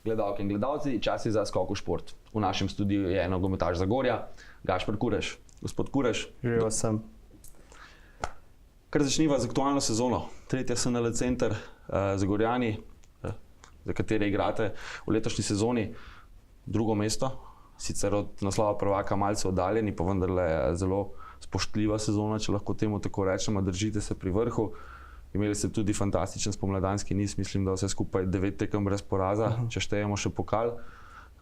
Gledalke in gledalci, čas je za skok v šport. V našem studiu je nogometaš Zagorja, Gašper Kureš. Gospod Kureš. Živel sem. Kar začniva z aktualno sezono. Tretja SNL center Zagorjani, za katere igrate v letošnji sezoni. Drugo mesto, sicer od naslova prvaka malce oddaljeni, pa vendarle zelo spoštljiva sezona, če lahko temu tako rečemo, držite se pri vrhu. Imeli ste tudi fantastičen spomladanski niz, mislim, da vse skupaj 9 tekem brez poraza, če štejemo še pokal.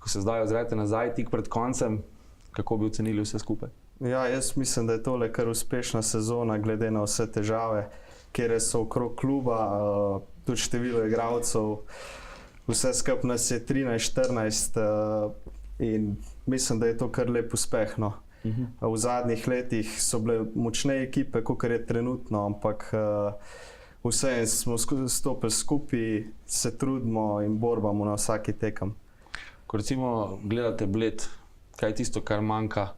Ko se zdaj ozrete nazaj, tik pred koncem, kako bi ocenili vse skupaj? Ja, jaz mislim, da je tole kar uspešna sezona, glede na vse težave, kjer so okrog kluba, tudi število igralcev. Vse skupaj nas je 13-14 in mislim, da je to kar lep uspeh. No. V zadnjih letih so bile močne ekipe, kakor je trenutno, ampak vseeno smo stopili skupaj, se trudimo in borbamo na vsaki tekem. Ko recimo gledate Bled, kaj je tisto, kar manjka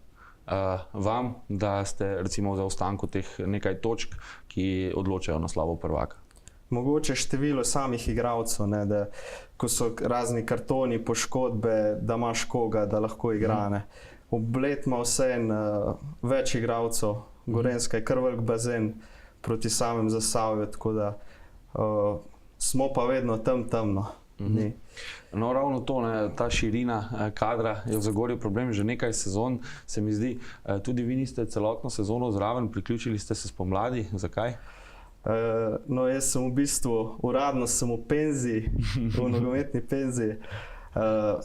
vam, da ste recimo v zaostanku teh nekaj točk, ki odločajo naslov prvaka? Mogoče število samih igralcev, ne, da ko so razni kartoni, poškodbe, da imaš koga, da lahko igra. V Bled ima vseeno več igralcev, Gorenjska je kar velik bazen proti samem Zasavju, tako da smo pa vedno tam temno. No, ravno to, ta širina kadra je v Zagorju problem že nekaj sezon, se mi zdi. Tudi vi niste celotno sezono zraven, priključili ste se spomladi. Zakaj? No, jaz sem v bistvu, uradno sem v penziji, v nogometni penziji.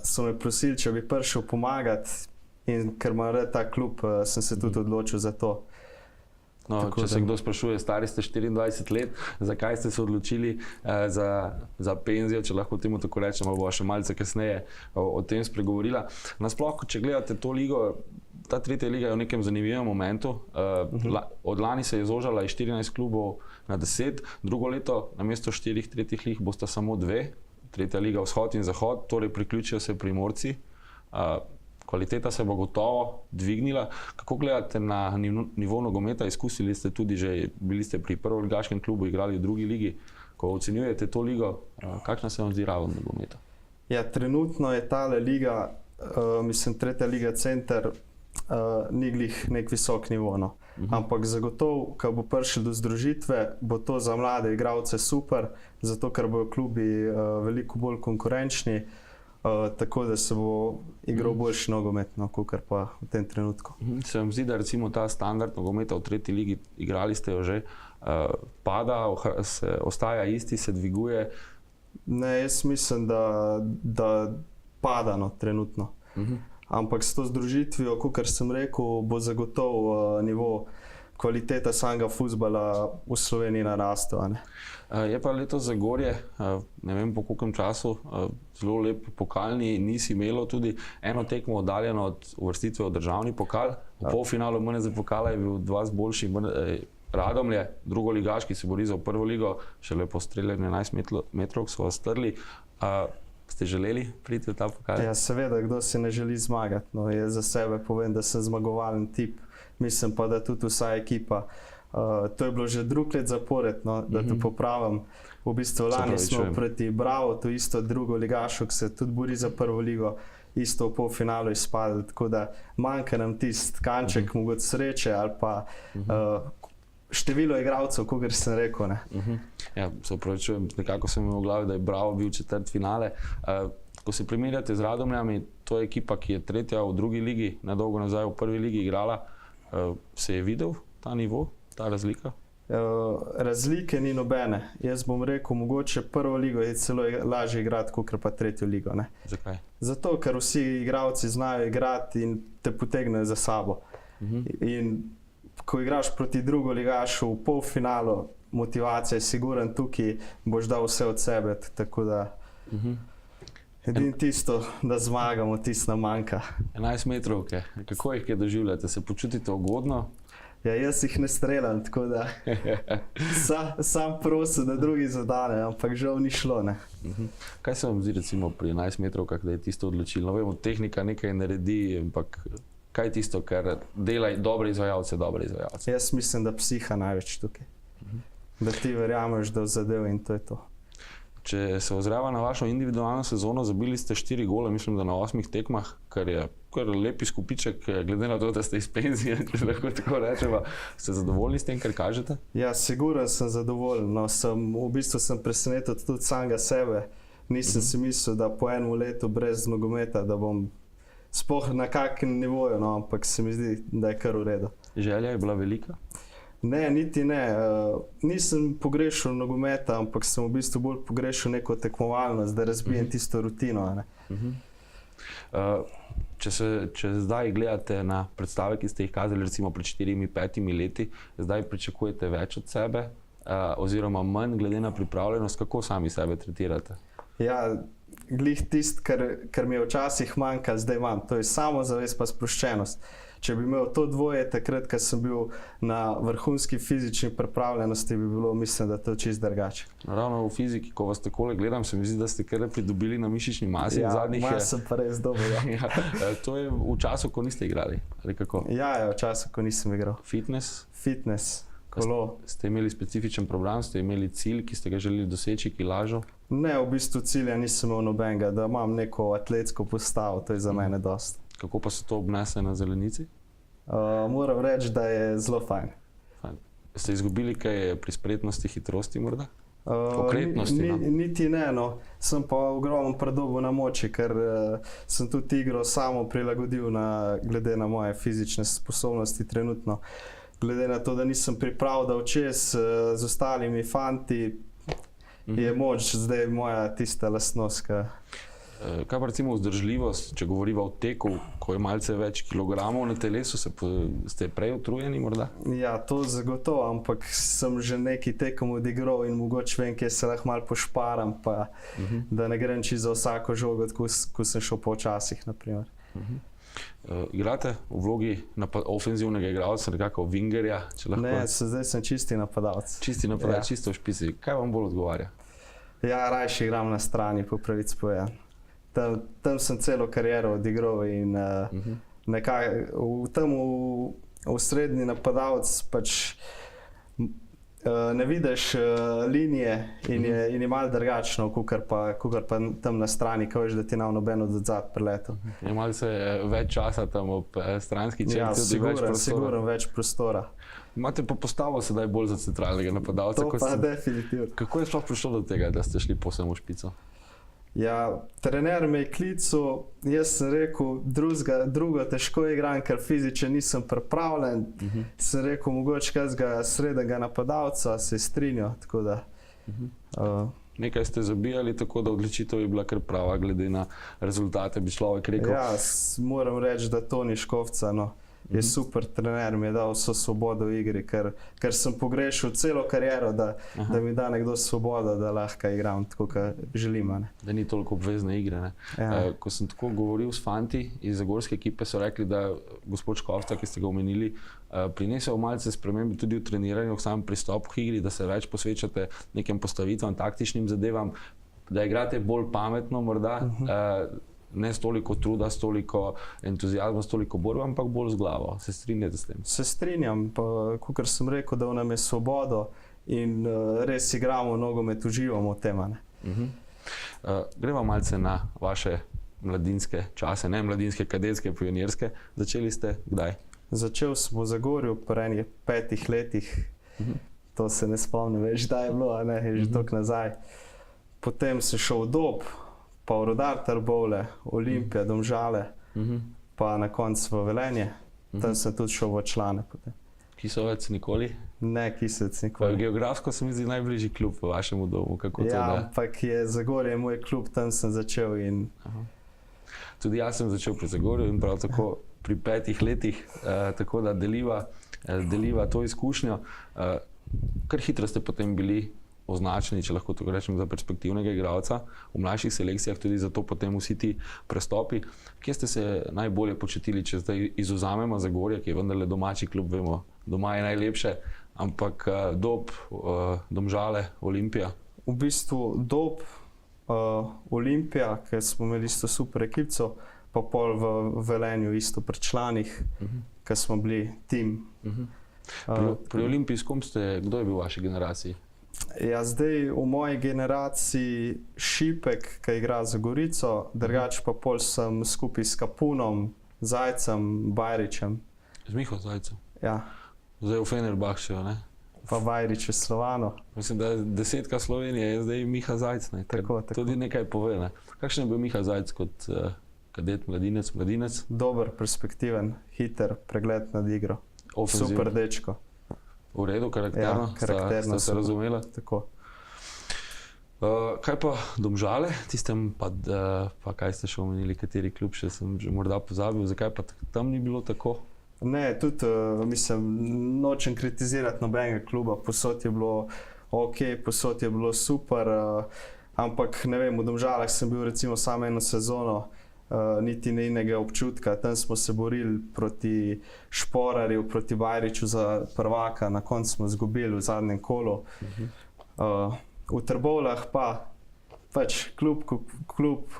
So me prosili, če bi prišel pomagati in ker ima rad ta klub, sem se tudi odločil za to. No, če se kdo sprašuje, stari ste 24 let, zakaj ste se odločili za penzijo, če lahko temu tako rečemo, bo še malce kasneje o tem spregovorila. Nasploh, če gledate to ligo, ta tretja liga je v nekem zanimivem momentu. Od lani se je zožala iz 14 klubov na 10, drugo leto namesto 4 tretjih lig bosta samo 2, tretja liga vzhod in zahod, torej priključijo se Primorci. Kvaliteta se bo gotovo dvignila. Kako gledate na nivo nogometa? Izkusili ste tudi že, bili ste pri prvoligaškem klubu, igrali v drugi ligi. Ko ocenjujete to ligo, kakšna se vam zdi raven nogometa? Ja, trenutno je tale liga, mislim, tretja liga center, ni glih nek visok nivo. No. Ampak zagotovo, ko bo prišli do združitve, bo to za mlade igralce super, zato ker bojo klubi veliko bolj konkurenčni. Tako da se bo igral boljši nogomet, no, kakor pa v tem trenutku. Se vam zdi, da recimo ta standard nogometa v tretji ligi, igrali ste jo že, pada, ostaja isti, se dviguje? Ne, jaz mislim, da pada, no, trenutno. Ampak s to združitvijo, kakor sem rekel, bo zagotovo nivo kvaliteta samega fuzbala v Sloveniji narastel. Je pa letos Zagorje, ne vem po koliko času, zelo lep pokalni niz imelo, tudi eno tekmo oddaljeno od uvrstitve v državni pokal. V polfinalu MNZ pokala je bil dva z boljši Radomlje, drugoligaški se bori za prvo ligo, šele po streljanju 11 metrov so vas strli. Ste želeli priti v ta pokal? Ja, seveda, kdo si ne želi zmagati. No, jaz za sebe povem, da sem zmagovalen tip. Mislim pa, da tudi vsa ekipa. To je bilo že drug let zapored, no, da to popravim. V bistvu lani smo proti Bravo, to isto drugo ligašo, ki se tudi bori za prvo ligo, isto v polfinalu izpadli. Tako da manjka nam tisti kanček, mogoče sreče ali pa število igralcev, kakor sem rekel. Ja, se opravičujem, nekako sem imel v glavi, da je Bravo bil četrt finale. Ko se primerjate z Radomljami, to je ekipa, ki je tretja v drugi ligi, nedolgo nazaj v prvi ligi igrala. Se je videl ta nivo, ta razlika? Razlike ni nobene. Jaz bom rekel, mogoče prvo ligo je celo lažje igrati, kot pa tretjo ligo. Ne? Zakaj? Zato, ker vsi igralci znajo igrati in te potegnejo za sabo. In ko igraš proti drugoligašu v polfinalu, motivacija je siguren, tukaj boš dal vse od sebe. Tako da edino tisto, da zmagamo, tisto nam manjka. 11 metrovke, kako jih doživljate? Se počutite ugodno? Ja, jaz jih ne streljam, tako da sam prosim, da drugi zadane, ampak žal ni šlo. Ne. Kaj se vam zdi recimo pri 11 metrovkah, da je tisto odločilno? Vemo, tehnika nekaj naredi, ampak kaj je tisto, kar dela dobre izvajalce, dobre izvajalce? Jaz mislim, da psiha največ tukaj. Da ti verjameš, da v zadev in to je to. Če se ozreva na vašo individualno sezono, zabili ste 4 gole, mislim, da na 8 tekmah, kar je kar lep izkupiček, glede na to, da ste iz penzije, če lahko tako rečemo. Ste zadovoljni s tem, kar kažete? Ja, sigurno sem zadovoljen. No, v bistvu sem presenetil tudi samega sebe. Nisem si mislil, da po enem letu brez nogometa, da bom sploh na kakem nivoju, no, ampak se mi zdi, da je kar v redu. Želja je bila velika? Ne, niti ne. Nisem pogrešal nogometa, ampak sem v bistvu bolj pogrešal neko tekmovalnost, da razbijem tisto rutino. Če zdaj gledate na predstave, ki ste jih kazali recimo pred 4-5 leti, zdaj pričakujete več od sebe oziroma manj glede na pripravljenost, kako sami sebe tretirate? Ja, glih tisto, kar mi je včasih manjka, zdaj imam. To je samozavest pa sproščenost. Če bi imel to dvoje takrat, ko sem bil na vrhunski fizični pripravljenosti, bi bilo, mislim, da to čist drugače. Ravno v fiziki, ko vas takole gledam, se mi zdi, da ste kar pridobili na mišični masi. Ja, malo sem pa res dobil. Ja. To je v času, ko niste igrali, ali kako? Ja, v času, ko nisem igral. Fitness, kolo. Ste imeli specifičen program, ste imeli cilj, ki ste ga želeli doseči, ki lažo? Ne, v bistvu cilja nisem imel nobenega, da imam neko atletsko postavo, to je za mene dosti. Kako pa se to obnese na zelenici? Moram reči, da je zelo fajn. Ste izgubili kaj pri spretnosti, hitrosti morda? Okretnosti? Niti ne, no. Sem pa ogromno predobil na moči, ker sem tudi igro samo prilagodil glede na moje fizične sposobnosti trenutno. Glede na to, da nisem pripravljal čez z ostalimi fanti, je moč zdaj moja tista lastnost. Kaj pa recimo vzdržljivost, če govoriva o teku, ko je malce več kilogramov na telesu, ste prej utrujeni morda? Ja, to zagotovo, ampak sem že nekaj tekom odigral in mogoče vem, kje se lahko malo pošparam, pa da ne grem čisto za vsako žogo, ko sem šel po časih, naprimer. Igrate v vlogi ofenzivnega igralca, nekako wingerja? Ne, zdaj sem čisti napadalec. Čisti napadalec, čisto v špici. Kaj vam bolj odgovarja? Ja, rajši igram na strani, po pravici povedano. Tam sem celo kariero odigral in v srednji napadalec pač ne vidiš linije in je malo drugačno, kakor pa tam na strani, ko veš, da ti nav noben od odzad priletel. Je malce več časa tam ob stranski črti? Ja, sigurno več prostora. Imate pa postavo sedaj bolj za centralnega napadalca? To pa definitivno. Kako je sploh prišlo do tega, da ste šli povsem v špico? Ja, trener me je klical, jaz sem rekel, drugo težko igram, ker fizično nisem pripravljen. Sem rekel, mogoče kakega srednjega napadalca, se je strinjal, tako da... Nekaj ste zabijali, tako da odločitev je bila kar prava, glede na rezultate, bi človek rekel. Ja, moram reči, da Toni Škofca, no, je super trener, mi je dal vso svobodo v igri, ker sem pogrešal celo kariero, da mi da nekdo svobodo, da lahko igram tako, kot želim. Da ni toliko obvezne igre. Ja. Ko sem tako govoril s fanti iz zagorske ekipe, so rekli, da gospod Škofca, ki ste ga omenili, prinesel malce spremembe tudi v treniranju, v samem pristopu k igri, da se več posvečate nekim postavitvam, taktičnim zadevam, da igrate bolj pametno morda, ne s toliko truda, s toliko entuzijazma, s toliko borbe, ampak bolj z glavo. Se strinjate s tem? Se strinjam, pa kakor sem rekel, da nam je svobodo in res igramo nogomet, uživamo v tem. Gremo malce na vaše mladinske čase, ne mladinske, kadetske, pionirske. Začeli ste kdaj? Začel sem v Zagorju pri enih 5 letih. To se ne spomnim več, da je bilo, je že toliko nazaj. Potem sem šel v Dob, pa v Rudar Trbovlje, Olimpija, Domžale, pa na koncu v Velenje. Tam sem tudi šel v člane. Kisovec nikoli? Ne, Kisovec nikoli. Geografsko se mi zdi najbližji klub v vašemu domu. Ja, ampak je Zagorje moj klub, tam sem začel. Tudi jaz sem začel pri Zagorju in prav tako pri 5 letih, tako da deliva to izkušnjo. Kar hitro ste potem bili označeni, če lahko tako rečem, za perspektivnega igralca v mlajših selekcijah, tudi zato potem vsi ti prestopi. Kje ste se najbolje počutili, če zdaj izvzamemo Zagorje, ki je vendarle domači klub, vemo, doma je najlepše, ampak Dob, Domžale, Olimpija? V bistvu Dob, Olimpija, ker smo imeli isto super ekipo, pa pol v Velenju isto pri članih, ker smo bili tim. Pri Olimpiji, kdo je bil v vaši generaciji? Ja, zdaj v moji generaciji Šipek, ki igra za Gorico, drugače pa pol sem skupaj s Kapunom, Zajcem, Bajričem. Z Miho Zajcem. Ja, Zdaj v Fenerbahčeju, ne? pa Bajrič je Slovano. Mislim, da je 10. Slovenije je zdaj Miha Zajc, ne? Tako. Tudi nekaj pove, ne? Kakšen je bil Miha Zajc kot kadet, mladinec? Dober, perspektiven, hiter, pregled nad igro. Ofenzivno. Super dečko. V redu, karakterno? Ja, karakterno. Sta se razumela? Tako. Kaj pa Domžale, tistem pa kaj ste še omenili, kateri klub še sem že morda pozabil, zakaj pa tam ni bilo tako? Ne, tudi mislim, nočem kritizirati nobenega kluba, posod je bilo ok, posod je bilo super, ampak ne vem, v Domžalah sem bil recimo samo eno sezono, niti ne inega občutka, tam smo se borili proti Šporarju, proti Bajriču za prvaka, na koncu smo izgubili v zadnjem kolu. V Trbovljah pa pač klub,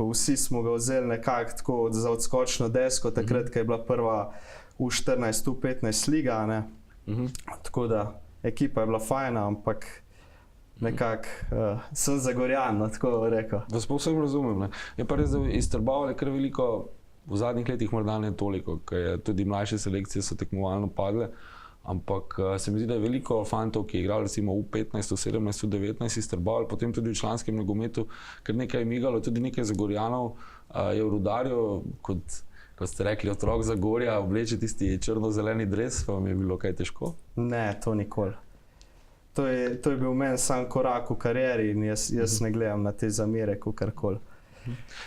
vsi smo ga vzeli nekako tako za odskočno desko, takrat, ko je bila prva U14, U15 liga, ne. Tako da ekipa je bila fajna, ampak nekako sem Zagorjan, no, tako rekel. Vas povsem razumem, ne. Je pa res, da iz Trbovlja kar veliko, v zadnjih letih morda ne toliko, ker je tudi mlajše selekcije so tekmovalno padle, ampak se mi zdi, da je veliko fantov, ki je igral recimo U15, U17, U19 iz Trbovlja, potem tudi v članskem nogometu, ker nekaj je migalo, tudi nekaj Zagorjanov je v Rudarju, kot ste rekli, otrok Zagorja, obleče tisti črno-zeleni dres, pa vam je bilo kaj težko? Ne, to nikoli. To je bil meni sam korak v karieri in jaz ne gledam na te zamere, kakorkoli.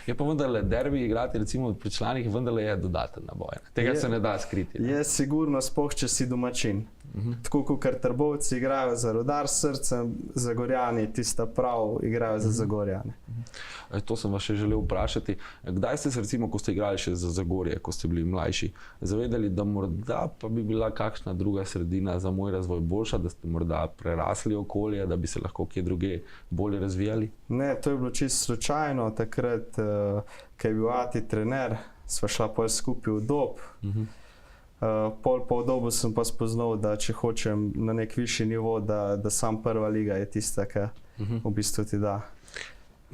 Je pa vendarle derbi igrati recimo pri članih, vendarle je dodaten naboj. Tega se ne da skriti. Je sigurno, sploh če si domačin. Tako kot Trbovci igrajo za Rudar s srcem, Zagorjani tista prav igrajo za Zagorjane. To sem vas še želel vprašati. Kdaj ste se recimo, ko ste igrali še za Zagorje, ko ste bili mlajši, zavedali, da morda pa bi bila kakšna druga sredina za moj razvoj boljša, da ste morda prerasli okolje, da bi se lahko kje druge bolje razvijali? Ne, to je bilo čisto slučajno. Takrat, ko je bil Ati trener, sva šla pol skupaj v Dob. Pol po Dobu sem pa spoznal, da če hočem na nek višji nivo, da sam prva liga je tista, ki v bistvu ti da.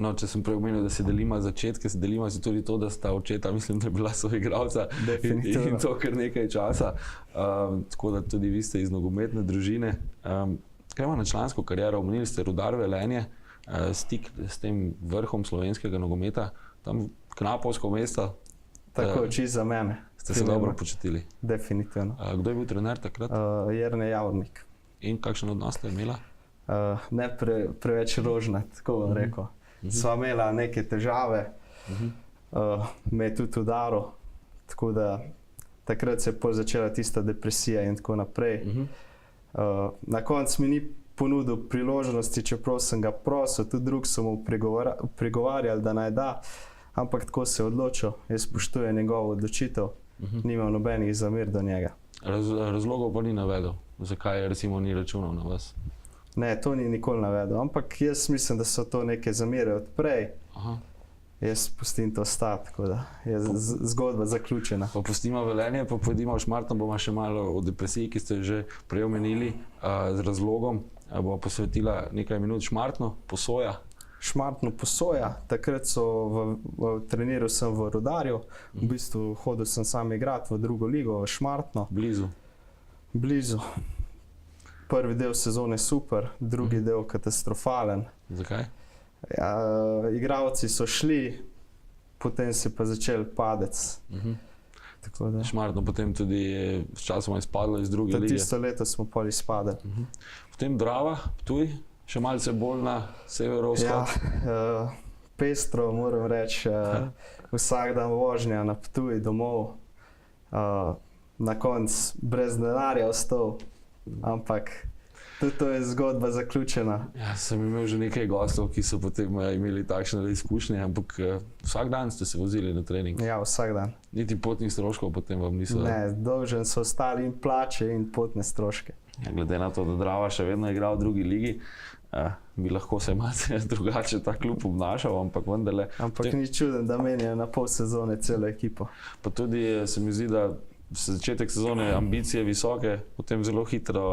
No, če sem prej omenil, da se delima začetke, se delima se tudi to, da sta očeta, mislim, da je bila soigralca in to kar nekaj časa. Tako da tudi vi ste iz nogometne družine. Gremo na člansko kariero, omenili ste Rudar Velenje, stik s tem vrhom slovenskega nogometa, tam knapovsko mesto. Tako, čisto za mene. Ste se dobro počutili? Definitivno. Kdo je bil trener takrat? Jernej Javornik. In kakšen odnos ste imela? Ne preveč rožnat, tako bom rekel. Sva imela neke težave, me je tudi udaril, tako da takrat se je začela tista depresija in tako naprej. Na koncu mi ni ponudil priložnosti, čeprav sem ga prosil, tudi drug so mu prigovarjali, da naj da, ampak tako se je odločil, jaz spoštujem njegovo odločitev, nimam nobenih zamer do njega. Razlogov pa ni navedel, zakaj recimo ni računal na vas? Ne, to ni nikoli navedel, ampak jaz mislim, da so to neke zamere odprej. Jaz pustim to stati, tako da je zgodba zaključena. Pa pustimo Velenje, pa pojdimo v Šmartno, bomo še malo o depresiji, ki ste že prej omenili, z razlogom. Bomo posvetila nekaj minut Šmartno, Posoja. Šmartno, Posoja, takrat treniral sem v Rudarju, v bistvu hodil sem sam igrati v drugo ligo, v Šmartno. Blizu. Prvi del sezone super, drugi del katastrofalen. Zakaj? Ja, igralci so šli, potem se pa začel padec. Šmartno potem tudi s časoma izpadlo iz druge lige. Tisto leto smo pol izpadli. Potem Drava, Ptuj, še malce bolj na severovzhod. Ja, pestro moram reči, vsak dan vožnja na Ptuj domov, na koncu brez denarja ostal. Ampak tudi to je zgodba zaključena. Ja, sem imel že nekaj gostov, ki so potem imeli takšne izkušnje, ampak vsak dan ste se vozili na trening? Ja, vsak dan. Niti potnih stroškov potem vam niso? Ne, dolžen so ostali in plače in potne stroške. Ja, glede na to, da Drava še vedno igra v drugi ligi, bi lahko se malce drugače ta klub obnašal, ampak vendarle... Ampak ni čuden, da menjajo na pol sezone celo ekipo. Pa tudi se mi zdi, da začetek sezone ambicije visoke, potem zelo hitro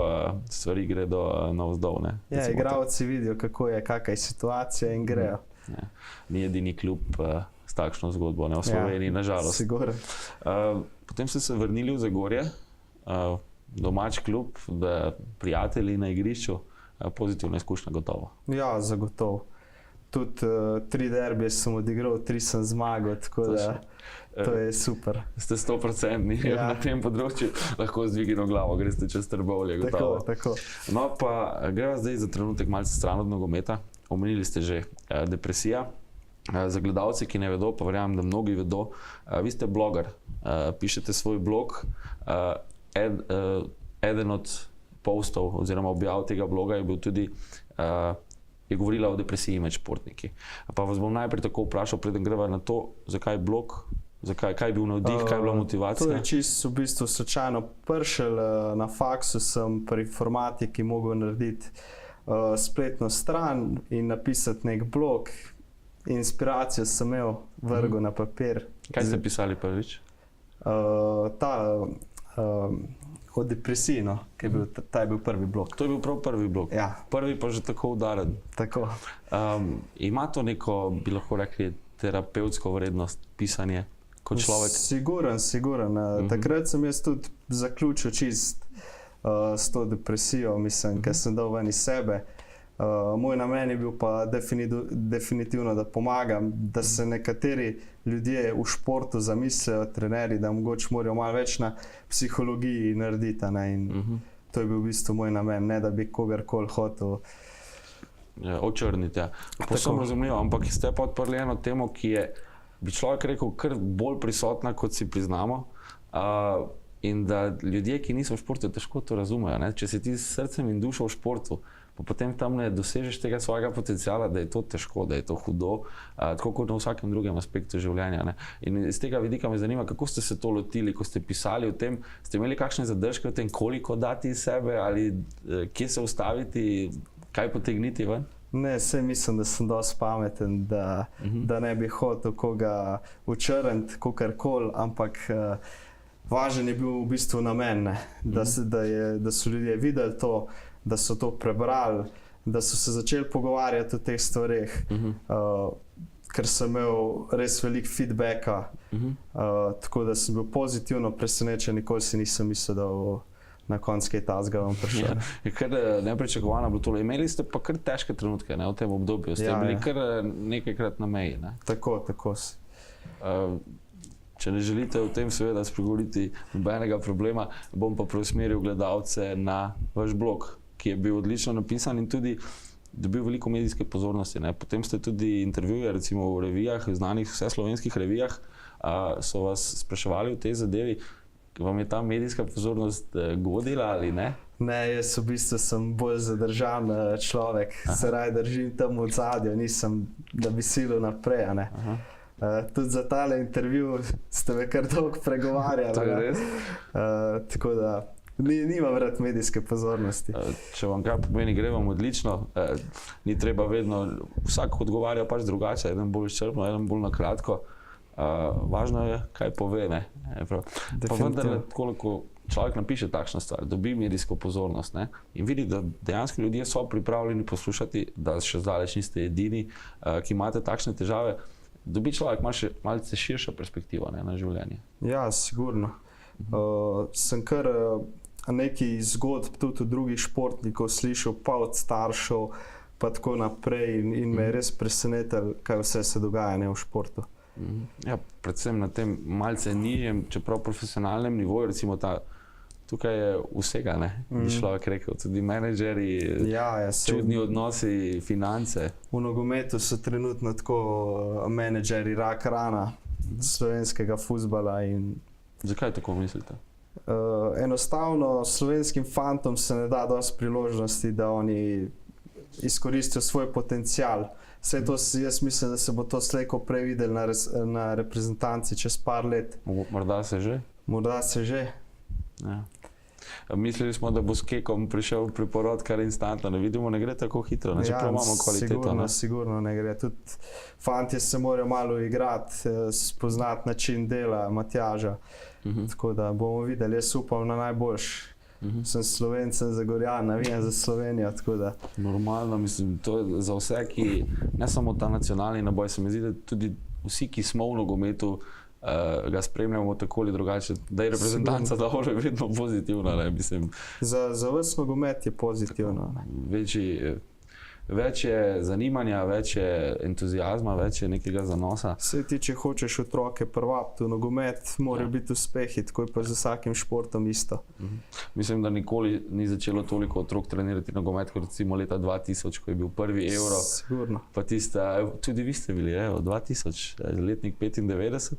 stvari gredo navzdol. Ja, igralci vidijo, kakšna je situacija in grejo. Ja. Ni edini klub s takšno zgodbo, ne v Sloveniji, nažalost. Potem ste se vrnili v Zagorje, domač klub, prijatelji na igrišču, pozitivna izkušnja gotovo. Ja, zagotovo. Tudi 3 derbije sem odigral, 3 sem zmagal, tako da to je super. Ste 100% na tem področju, lahko zdvigino glavo, greste čez Trbovlje, gotovo. Tako. No pa greva zdaj za trenutek malce stran od nogometa. Omenili ste že depresija. Za gledalce, ki ne vedo, pa verjamem, da mnogi vedo, vi ste bloger, pišete svoj blog. Eden od postov oziroma objav tega bloga je bil tudi je govorila o depresiji med športniki. Pa vas bom najprej tako vprašal, preden greva na to, zakaj blog, kaj je bil navdih, kaj je bila motivacija? To je čisto v bistvu slučajno prišel. Na faksu sem pri informatiki mogel narediti spletno stran in napisati nek blog. Inspiracijo sem imel, vrgel na papir. Kaj ste pisali prvič? O depresiji, no, ta je bil prvi blog. To je bil prav prvi blog. Ja. Prvi pa že tako udaren. Tako. Ima to neko, bi lahko rekli, terapevtsko vrednost pisanje kot človek? Siguren. Takrat sem jaz tudi zaključil čist s to depresijo, mislim, ker sem dal ven iz sebe. Moj namen je bil pa definitivno, da pomagam, da se nekateri ljudje v športu zamislijo, trenerji, da mogoče morajo malo več na psihologiji narediti. To je bil v bistvu moj namen, ne da bi kogarkoli hotel očrniti. Povsem razumljivo, ampak ste pa odprli eno temo, ki je, bi človek rekel, kar bolj prisotna, kot si priznamo. In da ljudje, ki niso v športu, težko to razumejo. Če si ti s srcem in dušo v športu, pa potem tam ne dosežeš tega svojega potenciala, da je to težko, da je to hudo, tako kot na vsakem drugem aspektu življenja. In iz tega vidika me zanima, kako ste se to lotili, ko ste pisali o tem, ste imeli kakšne zadržke o tem, koliko dati iz sebe ali kje se ustaviti, kaj potegniti ven? Ne, saj mislim, da sem dosti pameten, da ne bi hotel koga učrniti, kakorkoli, ampak važen je bil v bistvu namen, da so ljudje videli to, da so to prebrali, da so se začeli pogovarjati o teh stvareh, ker sem imel res veliko feedbacka, tako da sem bil pozitivno presenečen, nikoli si nisem mislil, da bo na koncu kaj tazga vam prišel. Je kar nepričakovano bilo tole. Imeli ste pa kar težke trenutke v tem obdobju, ste bili kar nekajkrat na meji. Tako si. Če ne želite o tem seveda spregovoriti, nobenega problema, bom pa preusmeril gledalce na vaš blog, ki je bil odlično napisan in tudi dobil veliko medijske pozornosti. Potem ste tudi intervjuje, recimo v revijah, znanih vseslovenskih revijah, so vas spraševali o tej zadevi. Vam je ta medijska pozornost godila ali ne? Ne, jaz v bistvu sem bolj zadržan človek, se raje držim tam v zadju, nisem, da bi silil naprej. Tudi za tale intervju ste me kar dolgo pregovarjali. To je res? Tako da nimam rad medijske pozornosti. Če vam kaj pomeni, gre vam odlično. Ni treba vedno, vsak odgovarja pač drugače, eden bolj izčrpno, eden bolj na kratko. Važno je, kaj pove. Pa vendar, koliko človek napiše takšno stvar, dobi medijsko pozornost in vidi, da dejansko ljudje so pripravljeni poslušati, da še zdaleč niste edini, ki imate takšne težave. Dobi človek malce širšo perspektivo na življenje. Ja, sigurno. Sem kar nekaj zgodb tudi od drugih športnikov slišal, pa od staršev, pa tako naprej in me je res presenetilo, kaj vse se dogaja v športu. Ja, predvsem na tem malce nižjem, čeprav profesionalnem nivoju, recimo tukaj je vsega, bi človek rekel, tudi menedžeri, čudni odnosi, finance. V nogometu so trenutno tako menedžeri rak rana slovenskega fuzbala. Zakaj tako mislite? Enostavno slovenskim fantom se ne da dosti priložnosti, da oni izkoristijo svoj potencial. Vse to jaz mislim, da se bo to slejko prej videli na reprezentanci čez par let. Morda se že? Morda se že. Ja. Mislili smo, da bo s kekom prišel priporod kar instantno, ne vidimo, ne gre tako hitro, ne, čeprav imamo kvaliteto. Sigurno ne gre. Tudi fantje se morajo malo igrati, spoznati način dela Matjaža. Tako da bomo videli, jaz upam na najboljši. Sem Slovenc, sem Zagorjan, navijam za Slovenijo. Normalno, mislim, to je za vse, ki ne samo ta nacionalni naboj, se mi zdi, da tudi vsi, ki smo v nogometu, ga spremljamo tako ali drugače, da je reprezentanca dobro vedno pozitivna. Ne, mislim. Za vas nogomet je pozitivno. Več je zanimanja, več je entuzijazma, več je nekega zanosa. Vse ti, če hočeš otroke prvati v nogomet, morajo biti uspehi, tako je pa z vsakim športom isto. Mislim, da nikoli ni začelo toliko otrok trenirati nogomet, kot recimo leta 2000, ko je bil prvi Euro. Sigurno. Pa tudi vi ste bili, 2000, letnik 95.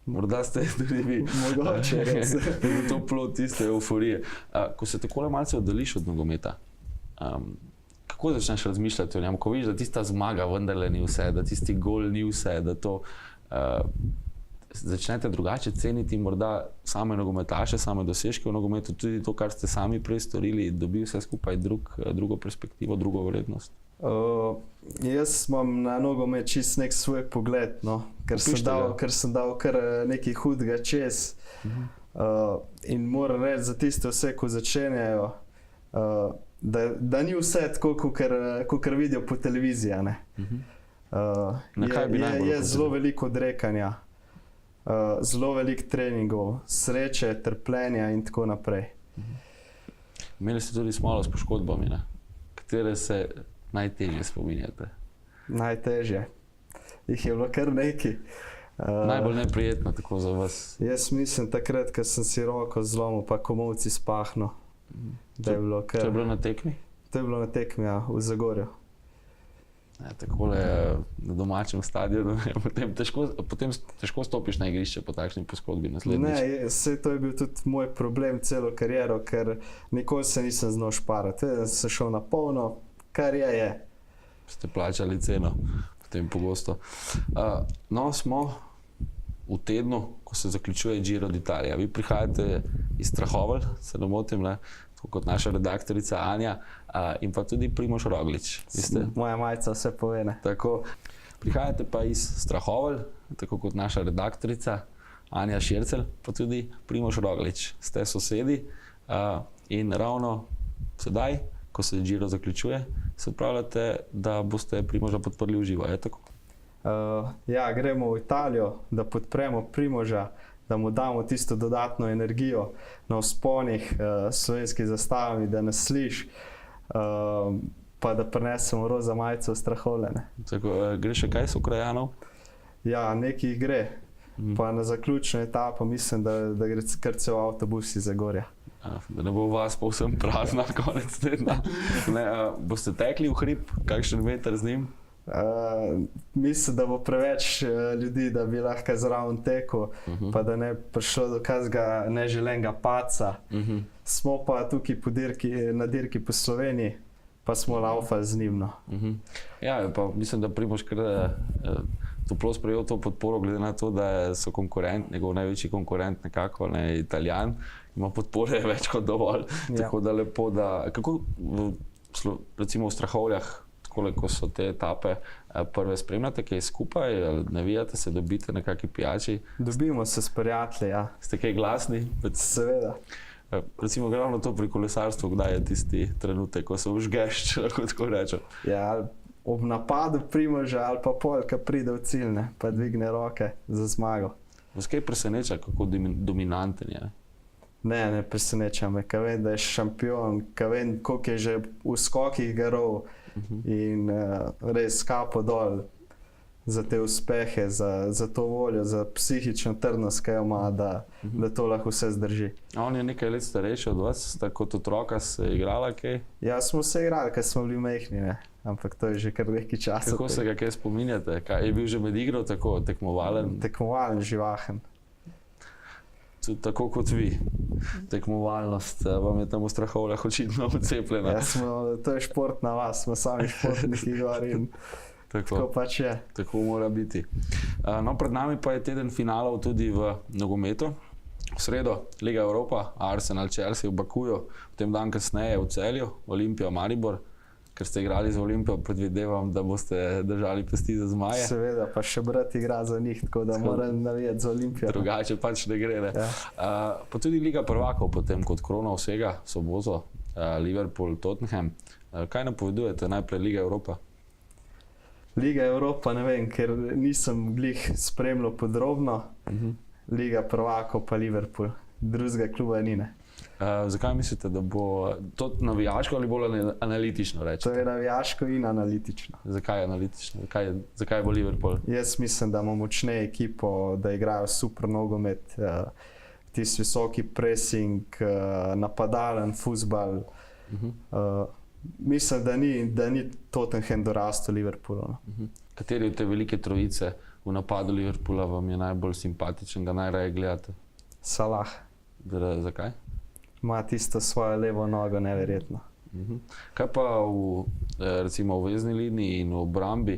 Morda ste tudi vi. Mogoče, res. To plod tiste euforije. Ko se takole malce oddališ od nogometa, kako začneš razmišljati o njem, ko vidiš, da tista zmaga vendarle ni vse, da tisti gol ni vse, da to začnete drugače ceniti, morda same nogometaše, same dosežke v nogometu, tudi to, kar ste sami prej storili, dobi vse skupaj drugo perspektivo, drugo vrednost? Jaz imam na nogomet čist nek svoj pogled, no, ker sem dal kar nekaj hudega čez. In moram reči za tiste vse, ko začenjajo, da ni vse tako, kakor vidijo po televiziji. Je zelo veliko odrekanja, zelo veliko treningov, sreče, trpljenja in tako naprej. Imeli ste tudi smolo s poškodbami, ne? Katere se najtežje spominjate? Najtežje? Jih je bilo kar nekaj. Najbolj neprijetno tako za vas? Jaz mislim takrat, ko sem si roko zlomil, pa komolci spahnil. To je bilo na tekmi? To je bilo na tekmi, ja, v Zagorju. Takole na domačem stadionu, potem težko stopiš na igrišče po takšni poškodbi naslednjič. Ne, vse to je bil tudi moj problem celo kariero, ker nikoli se nisem znal šparati. Sem šel na polno, kar je. Ste plačali ceno, potem pogosto. No, smo v tednu, ko se zaključuje Giro d'Italia. Vi prihajate iz Strahovelj, se ne motim, ne? Tako kot naša redaktorica Anja in pa tudi Primož Roglič. Moja majica vse pove. Tako, prihajate pa iz Strahovelj, tako kot naša redaktorica Anja Šircelj, pa tudi Primož Roglič. Ste sosedi in ravno sedaj, ko se Giro zaključuje, se odpravljate, da boste Primoža podprli v živo, je tako? Ja, gremo v Italijo, da podpremo Primoža, da mu damo tisto dodatno energijo na vzponih slovenskih zastavami, da nas sliši, pa da prinesemo roza majico v Strahovljene. Gre še kaj s Ukrajanov? Ja, nekaj gre. Pa na zaključno etapo mislim, da gre kar cel avtobus iz Zagorja. Da ne bo vas povsem prazna konec tedna. Boste tekli v hrib, kakšen meter z njim? Mislim, da bo preveč ljudi, da bi lahko zraven tekel, pa da ne prišlo do kakšnega neželenega padca. Smo pa tukaj na dirki po Sloveniji, pa smo laufali z njim. Ja, pa mislim, da Primož kar toplo sprejel to podporo, glede na to, da so njegov največji konkurent nekako, Italijan, ima podpore več kot dovolj. Tako da lepo, da kako recimo v Strahovljah, ko so te etape prve spremljate, kaj skupaj, navijate se, dobite na kakšni pijači? Dobimo se s prijatelji, ja. Ste kaj glasni? Seveda. Recimo ravno to pri kolesarstvu, kdaj je tisti trenutek, ko se vžgeš, če lahko tako rečem? Ja, ob napadu Primoža ali pa polka pride v cilj, pa dvigne roke za zmago. Vas kaj preseneča, kako dominanten je? Ne preseneča me, ko vem, da je šampion, ko vem, koliko je že v skokih garov in res kapo dol za te uspehe, za to voljo, za psihično trdnost, ki jo ima, da to lahko vse zdrži. On je nekaj let starejši od vas, sta kot otroka se igrala kaj? Ja, smo se igrali, ker smo bili majhni, ampak to je že kar nekaj časa. Kako se ga kaj spominjate? Je bil že med igro tako tekmovalen? Tekmovalen, živahen. Tako kot vi. Tekmovalnost vam je tam v Strahovljah očitno vcepljena. Ja, to je športna vas, smo sami športniki gor in tako pač je. Tako mora biti. No, pred nami pa je teden finalov tudi v nogometu. V sredo Liga Evropa, Arsenal, Chelsea v Bakuju, potem dan kasneje v Celju, Olimpija, Maribor. Ker ste igrali z Olimpijo, predvidevam, da boste držali pesti za zmaje. Seveda, pa še brat igra za njih, tako da moram navijati za Olimpijo. Drugače pač ne gre. Ne? Ja. Pa tudi Liga prvakov, potem kot krona vsega, soboto, Liverpool, Tottenham. Kaj napovedujete najprej Liga Evropa? Liga Evropa, ne vem, ker nisem glih spremljal podrobno. Liga prvakov pa Liverpool, drugega kluba ni, ne. Zakaj mislite, da bo to navijaško ali bolj analitično reči? To je navijaško in analitično. Zakaj analitično? Zakaj bo Liverpool? Jaz mislim, da ima močne ekipo, da igrajo super nogomet, tisti visoki pressing, napadalen futbal. Mislim, da ni Tottenham dorastel Liverpoolu. Kateri od te velike trojice v napadu Liverpoola vam je najbolj simpatičen, ga najraje gledate? Salah. Zakaj? Ima tisto svojo levo nogo, neverjetno. Kaj pa recimo v vezni liniji in v obrambi,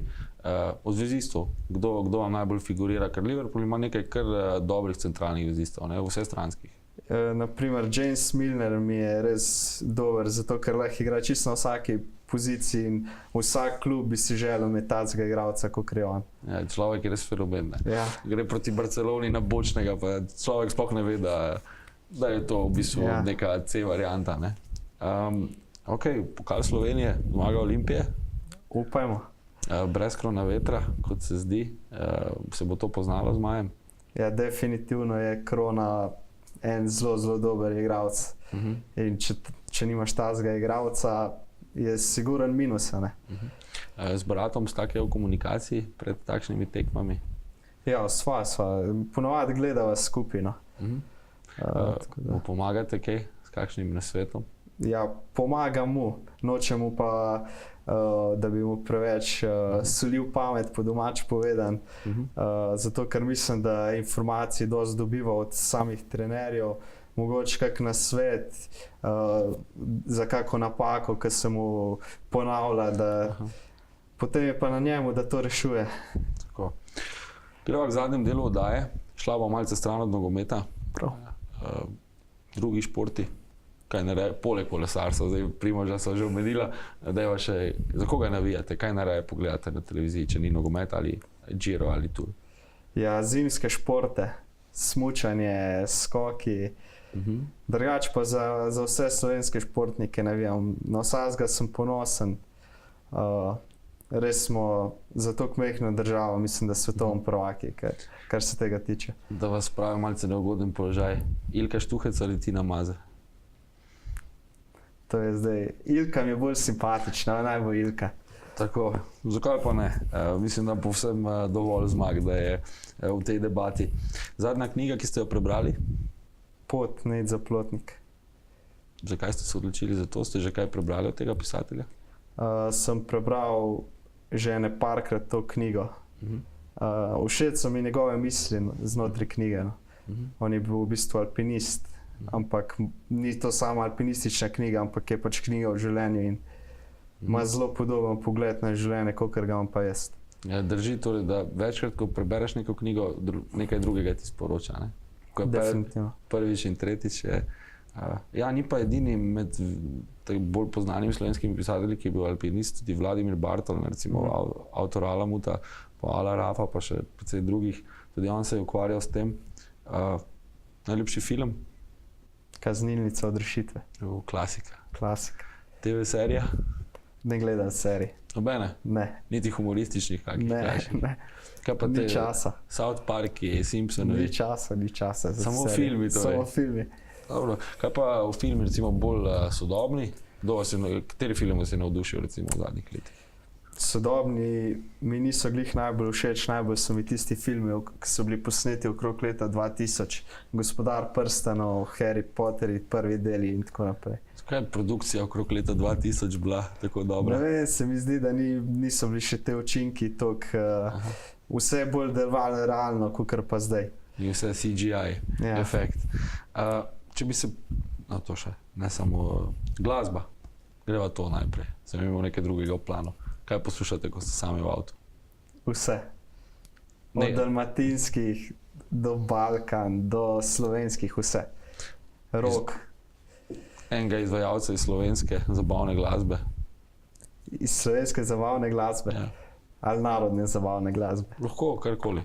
od vezistov, kdo vam najbolj figurira? Ker Liverpool ima nekaj kar dobrih centralnih vezistov, vsestranskih. Naprimer, James Milner mi je res dober, zato ker lahko igra čisto na vsaki poziciji in vsak klub bi si želel imeti takega igralca, kot je on. Ja, človek je res fenomen. Ja. Gre proti Barceloni na bočnega, pa človek sploh ne ve, da je to v bistvu neka C varianta. Ok, pokal Slovenije, zmaga Olimpije. Upajmo. Brez krona vetra, kot se zdi, se bo to poznalo z majem? Ja, definitivno je krona en zelo, zelo dober igralec. In če nimaš tazga igralca, je siguren minus. Z bratom ste v komunikaciji pred takšnimi tekmami? Ja, sva. Ponovadi gledava skupaj. Mu pomagate kaj s kakšnim nasvetom? Ja, pomagam mu, nočem mu pa, da bi mu preveč solil pamet, po domač povedan. Zato, ker mislim, da informacije dosti dobiva od samih trenerjev, mogoče kak nasvet za kako napako, ki se mu ponavlja, potem je pa na njemu, da to rešuje. Tako. Greva k zadnjem delu oddaje, šla bo malce stran od nogometa. Drugi športi, kaj nareje, poleg kolesarstva, zdaj Primoža sva že omenila, dajva še, za koga navijate, kaj nareje pogledate na televiziji, če ni nogomet ali Giro ali Tour? Ja, zimske športe, smučanje, skoki, drugače pa za vse slovenske športnike navijam. Na vsakega sem ponosen, res smo za to majhno državo, mislim, da svetovni prvaki, kar se tega tiče. Da vas spravim malce neugoden položaj, Ilka Štuhec ali Tina Maze? To je zdaj, Ilka mi je bolj simpatična, najbolj Ilka. Tako, zakaj pa ne? Mislim, da povsem dovolj zmag, da je v tej debati. Zadnja knjiga, ki ste jo prebrali? Pot, Nejc Zaplotnik. Zakaj ste se odločili za to? Ste že kaj prebrali od tega pisatelja? Sem prebral že ene parkrat to knjigo. Všeč so mi njegove misli znotraj knjige. On je bil v bistvu alpinist, ampak ni to sama alpinistična knjiga, ampak je pač knjiga o življenju in ima zelo podoben pogled na življenje, kakor ga imam pa jaz. Drži torej, da večkrat, ko prebereš neko knjigo, nekaj drugega ti sporoča, ne? Definitivno. Prvič in tretjič je. Ja, ni pa edini med bolj znanimi slovenskimi pisatelji, ki je bil alpinist, tudi Vladimir Bartol, recimo avtor Alamuta, pa Ala Rafa, pa še precej drugih. Tudi on se je ukvarjal s tem. Najljubši film? Kaznilnica od rešitve. Klasika. Klasika. TV serija? Ne gledam serij. Nobene? Ne. Niti humorističnih kakih? Ne. Ni časa. South Parki, Simpsonovi? Ni časa. Samo filmi torej? Samo filmi. Dobro. Kaj pa v filmi recimo bolj sodobni? Kateri film vas je navdušil recimo v zadnjih letih? Sodobni mi niso glih najbolj všeč, najbolj so mi tisti filmi, ki so bili posneti okrog leta 2000. Gospodar prstanov, Harry Potter, prvi deli in tako naprej. Zakaj je produkcija okrog leta 2000 bila tako dobra? Ne vem, se mi zdi, da niso bili še te učinki vse bolj delovalo realno, kakor pa zdaj. In vse CGI efekt. Če bi se, to še, ne samo glasba, greva to najprej, sem imel nekaj drugega v planu. Kaj poslušate, ko ste sami v avtu? Vse. Od dalmatinskih do Balkan, do slovenskih vse. Rock. Enega izvajalca iz slovenske zabavne glasbe. Iz slovenske zabavne glasbe. Ja. Ali narodne zabavne glasbe. Lahko, karkoli.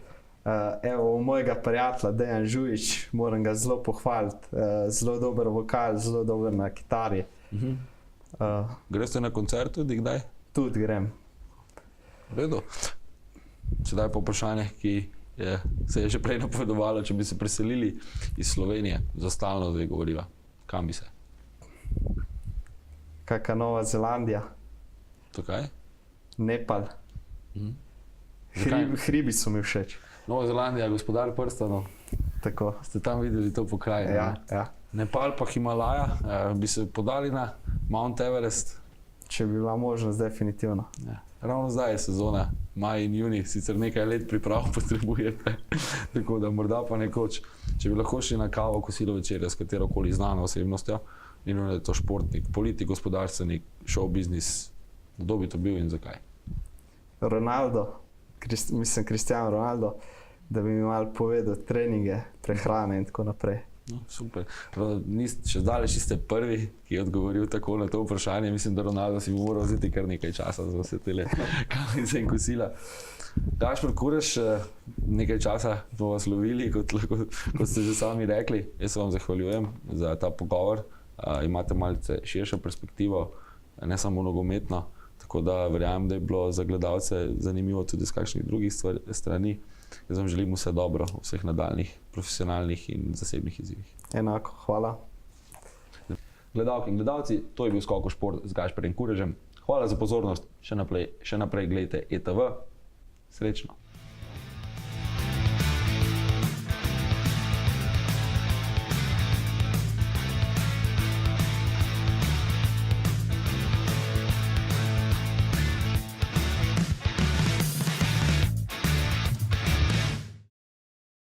Evo, mojega prijatelja Dejan Žujič, moram ga zelo pohvaliti. Zelo dober vokal, zelo dober na kitari. Greste na koncert tudi kdaj? Tudi grem. V redu. Sedaj pa vprašanje, ki se je že prej napovedovalo, če bi se preselili iz Slovenije, za stalno zdaj govoriva. Kam bi se? Kakšna Nova Zelandija, Tukaj? Nepal. Zakaj? Hribi so mi všeč. Nova Zelandija, gospodar prstanov. Tako. Ste tam videli to pokrajino? Ja, ja. Nepal pa Himalaja, bi se podali na Mount Everest. Če bi bila možnost, definitivno. Ja. Ravno zdaj je sezona, maj in juni, sicer nekaj let priprav potrebujete, tako da morda pa nekoč, če bi lahko šli na kavo, kosilo večerja s katerokoli znano osebnostjo, ni nujno, da je to športnik, politik, gospodarstvenik, show business, kdo bi to bil in zakaj? Ronaldo, mislim Cristiano Ronaldo, da bi mi malo povedal treninge, prehrane in tako naprej. No, super. Še zdaleč ste prvi, ki je odgovoril tako na to vprašanje. Mislim, da Ronaldo si bo moral vzeti kar nekaj časa za vse tele kavice in kosila. Gašper Kuraš, nekaj časa smo vas lovili, kot ste že sami rekli. Jaz se vam zahvaljujem za ta pogovor. Imate malce širšo perspektivo, ne samo nogometno, tako da verjamem, da je bilo za gledalce zanimivo tudi z kakšnih drugih strani. Jaz vam želim vse dobro v vseh nadaljnih profesionalnih in zasebnih izzivih. Enako, hvala. Gledalke in gledalci, to je bil Skok v šport z Gašperjem Kuražem. Hvala za pozornost, še naprej gledajte ETV. Srečno!